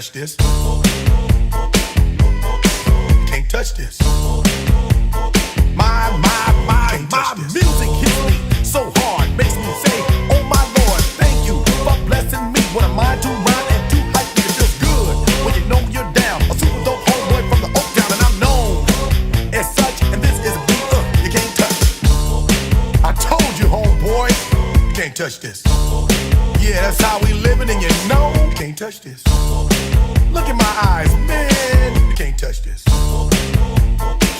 touch this. Can't touch this. My music hits me so hard, makes me say, oh my Lord, thank you for blessing me. What am I to rhyme and to hype me? It feels good when you know you're down. A super dope homeboy from the Oak Town, and I'm known as such. And this is a beat you can't touch. I told you, homeboy, you can't touch this. Yeah, that's how we living, and you know you can't touch this. Look in my eyes, man, you can't touch this.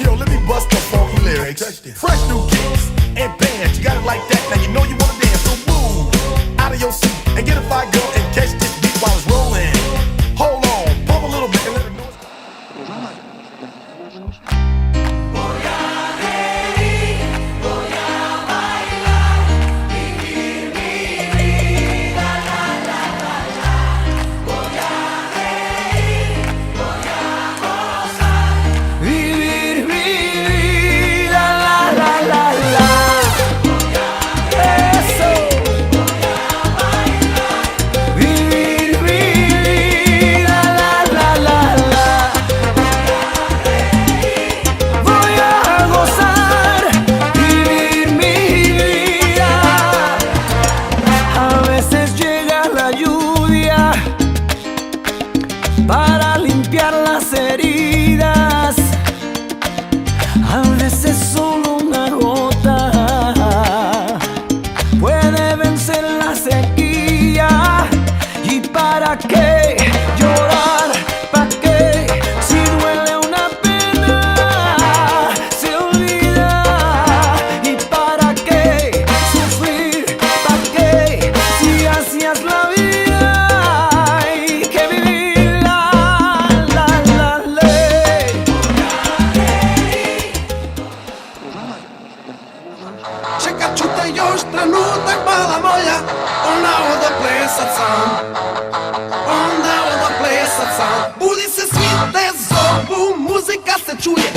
Yo, let me bust the funky lyrics. Fresh new kicks and bands, you got it like that. Now you know you wanna dance, so move out of your seat and get a fire girl and catch this beat while it's rolling. Hold on, pump a little bit and let her know. Para limpiar las heridas, a veces solo una gota puede vencer la sequía. ¿Y para qué llorar? ¿Para qué? Si duele una pena, se olvida. ¿Y para qué sufrir? ¿Para qué? Si hacías la vida hay que vivir. Čeka još trenutak, mala moja, onda odo plesat sam. Onda odo plesat sam. Budi se, svi te zovu, muzika se čuje.